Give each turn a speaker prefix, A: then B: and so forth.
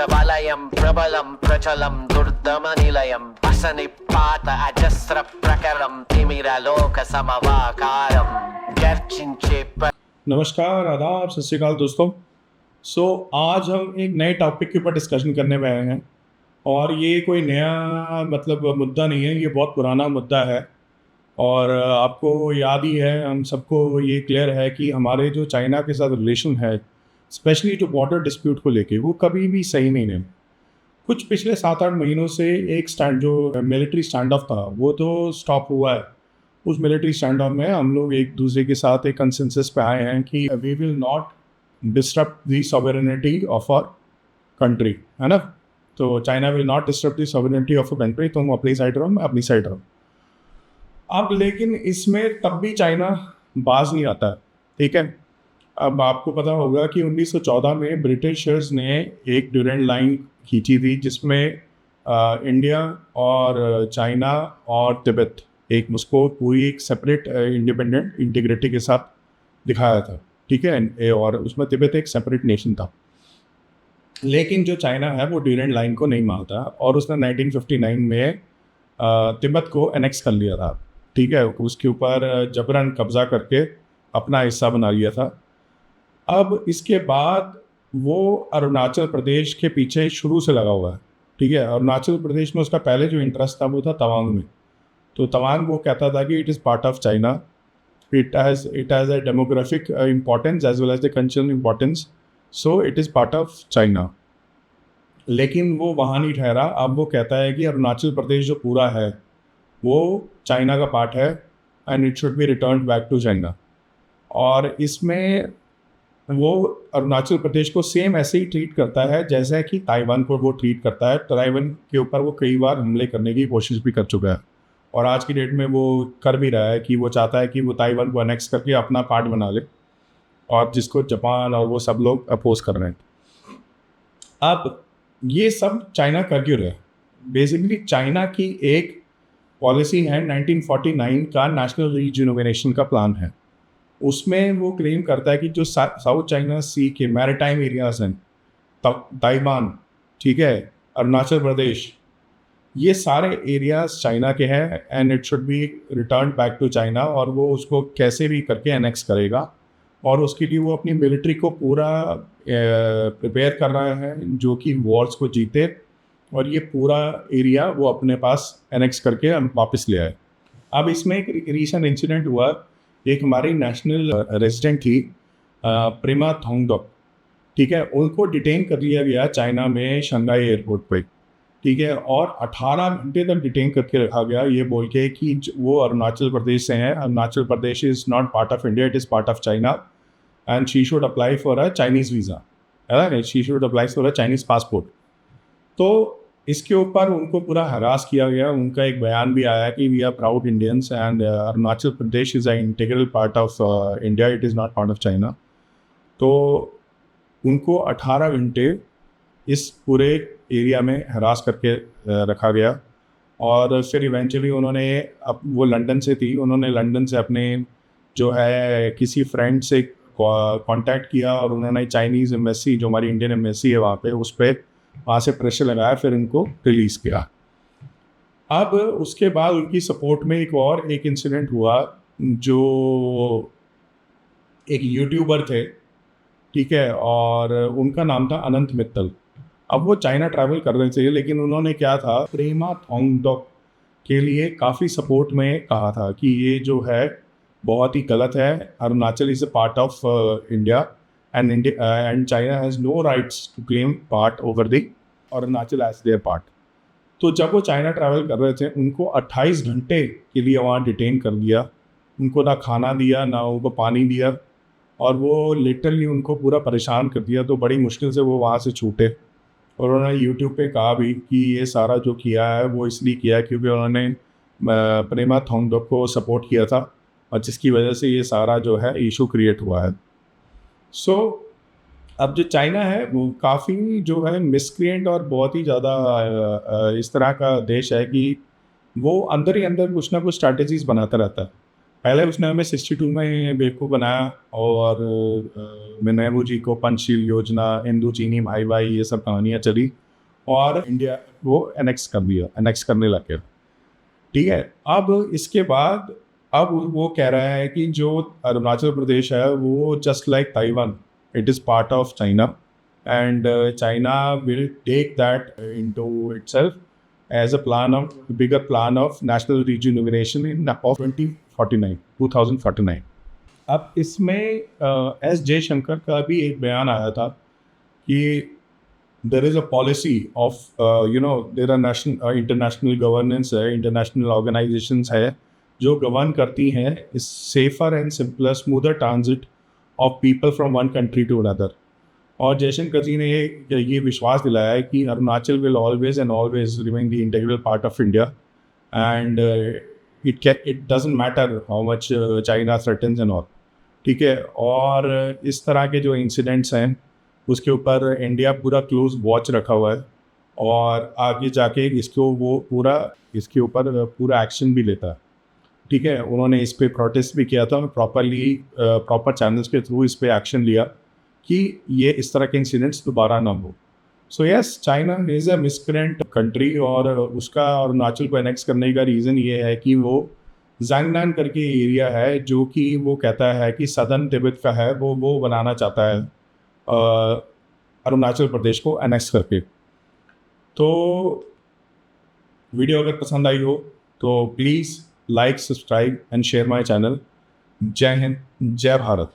A: वलयं प्रबलं प्रचलं दुर्दमनिलयं असनिपात अजस्र प्रकरं तिमिरलोक समवाकारं गर्जिंचे
B: नमस्कार, आदाब, सत श्री अकाल दोस्तों। आज हम एक नए टॉपिक के ऊपर डिस्कशन करने में आए हैं और ये कोई नया मुद्दा नहीं है, ये बहुत पुराना मुद्दा है। और आपको याद ही है, हम सबको ये क्लियर है कि हमारे जो चाइना के साथ रिलेशन है, स्पेशली जो बॉर्डर डिस्प्यूट को लेके, वो कभी भी सही नहीं है। कुछ पिछले 7-8 महीनों से एक जो मिलिट्री स्टैंड ऑफ था वो तो स्टॉप हुआ है। उस मिलिट्री स्टैंड ऑफ में हम लोग एक दूसरे के साथ एक कंसेंसस पे आए हैं कि we will not disturb the sovereignty of our country, है ना। तो China will not disturb the sovereignty of a country, तुम अपनी साइड रहो, मैं अपनी साइड रहूँ। अब लेकिन इसमें तब भी चाइना बाज नहीं आता, ठीक है। अब आपको पता होगा कि 1914 में ब्रिटिशर्स ने एक ड्यूरेंट लाइन खींची थी जिसमें इंडिया और चाइना और तिब्बत एक उसको पूरी एक सेपरेट इंडिपेंडेंट इंटीग्रिटी के साथ दिखाया था, ठीक है। और उसमें तिब्बत एक सेपरेट नेशन था। लेकिन जो चाइना है वो ड्यूरेंट लाइन को नहीं मानता और उसने 1959 में तिब्बत को एनेक्स कर लिया था, ठीक है। उसके ऊपर जबरन कब्जा करके अपना हिस्सा बना लिया था। अब इसके बाद वो अरुणाचल प्रदेश के पीछे शुरू से लगा हुआ है, ठीक है। अरुणाचल प्रदेश में उसका पहले जो इंटरेस्ट था वो था तवांग में। तो तवांग वो कहता था कि it is part of China, it has a demographic importance as well as the cultural importance, so it is part of China. लेकिन वो वहाँ नहीं ठहरा। अब वो कहता है कि अरुणाचल प्रदेश जो पूरा है वो चाइना का पार्ट है and it should be return back to China. और इसमें वो अरुणाचल प्रदेश को सेम ऐसे ही ट्रीट करता है जैसे कि ताइवान को वो ट्रीट करता है। ताइवान के ऊपर वो कई बार हमले करने की कोशिश भी कर चुका है और आज की डेट में वो कर भी रहा है कि वो चाहता है कि वो ताइवान को अनेक्स करके अपना पार्ट बना ले, और जिसको जापान और वो सब लोग अपोज कर रहे हैं। अब ये सब चाइना कर क्यों रहा है? बेसिकली चाइना की एक पॉलिसी है 1949 का नेशनल रीजुविनेशन का प्लान है। उसमें वो क्लेम करता है कि जो साउथ चाइना सी के मैरीटाइम एरियाज हैं, ताइवान, ठीक है, अरुणाचल प्रदेश, ये सारे एरियाज चाइना के हैं and it should be return back to China. और वो उसको कैसे भी करके एनेक्स करेगा और उसके लिए वो अपनी मिलिट्री को पूरा प्रिपेयर कर रहा है जो कि वॉर्स को जीते और ये पूरा एरिया वो अपने पास एनेक्स करके वापस ले आए। अब इसमें एक रीसेंट इंसिडेंट हुआ। एक हमारी नेशनल रेजिडेंट थी प्रेमा थोंगडोक, ठीक है। उनको डिटेन कर लिया गया चाइना में शंघाई एयरपोर्ट पे, ठीक है। और 18 घंटे तक डिटेन करके रखा गया ये बोल के कि वो अरुणाचल प्रदेश से हैं। Arunachal Pradesh is not part of India, it is part of China and she should apply for a Chinese visa, है ना, she should apply for a Chinese passport. तो इसके ऊपर उनको पूरा हरास किया गया। उनका एक बयान भी आया कि we are proud Indians and Arunachal Pradesh is a integral part of India, it is not part of China. तो उनको 18 घंटे इस पूरे एरिया में हरास करके रखा गया। और फिर इवेंचुअली उन्होंने, अब वो लंदन से थी, उन्होंने लंदन से अपने जो है किसी फ्रेंड से कांटेक्ट किया और उन्होंने चाइनीज़ एम्बेसी, जो हमारी इंडियन एम्बेसी है वहाँ पे, उस पर वहाँ से प्रेशर लगाया, फिर इनको रिलीज़ किया। अब उसके बाद उनकी सपोर्ट में एक इंसिडेंट हुआ। जो एक यूट्यूबर थे, ठीक है, और उनका नाम था अनंत मित्तल। अब वो चाइना ट्रैवल कर रहे थे, लेकिन उन्होंने क्या था, प्रेमा थोंगडोक के लिए काफ़ी सपोर्ट में कहा था कि ये जो है बहुत ही गलत है, Arunachal is a part of India and China has no rights to claim part over the Arunachal as their part। तो जब वो चाइना ट्रैवल कर रहे थे, उनको 28 घंटे के लिए वहाँ डिटेन कर दिया। उनको ना खाना दिया, ना उनको पानी दिया, और वो लिटरली उनको पूरा परेशान कर दिया। तो बड़ी मुश्किल से वो वहाँ से छूटे। और उन्होंने यूट्यूब पे कहा भी कि ये सारा जो किया है वो इसलिए किया है क्योंकि उन्होंने प्रेमा थोंगडोक को सपोर्ट किया था और जिसकी वजह से ये सारा जो है इशू क्रिएट हुआ है। सो अब जो चाइना है वो काफ़ी जो है मिसक्रिएंट और बहुत ही ज़्यादा इस तरह का देश है कि वो अंदर ही अंदर कुछ ना कुछ स्ट्रैटेजीज बनाता रहता है। पहले उसने हमें 62 में बेवकूफ़ बनाया और नेहरू जी को पंचशील योजना, इंदु चीनी भाई भाई ये सब कहानियाँ चली और इंडिया वो एनेक्स कर दिया, एनेक्स करने लग गया। ठीक है, अब इसके बाद अब वो कह रहा है कि जो अरुणाचल प्रदेश है वो just like Taiwan, it is part of China and China will take that into itself as a plan of bigger plan of national rejuvenation in of 2049. अब इसमें एस जयशंकर का भी एक बयान आया था कि there is a policy of there are national international governance है, इंटरनेशनल ऑर्गेनाइजेशंस है जो गवर्न करती हैं is safer and simpler smoother transit of people from one country to another. और जयशंकर जी ने ये विश्वास दिलाया है कि Arunachal will always and always remain the integral part of India and it doesn't matter how much China threatens and all. ठीक है, और इस तरह के जो इंसिडेंट्स हैं उसके ऊपर इंडिया पूरा क्लोज वॉच रखा हुआ है और आगे जाके इसके ऊपर पूरा एक्शन भी लेता है। ठीक है, उन्होंने इस पर प्रोटेस्ट भी किया था और प्रॉपर चैनल्स के थ्रू इस पर एक्शन लिया कि ये इस तरह के इंसिडेंट्स दोबारा ना हो। So yes, China is a miscreant country और उसका अरुणाचल को एनेक्स करने का रीज़न ये है कि वो ज़ांगनान करके एरिया है जो कि वो कहता है कि सदर्न तिब्बत का है, वो बनाना चाहता है अरुणाचल प्रदेश को एनेक्स करके। तो वीडियो अगर पसंद आई हो तो please like, subscribe and share my channel. जय हिंद, जय भारत।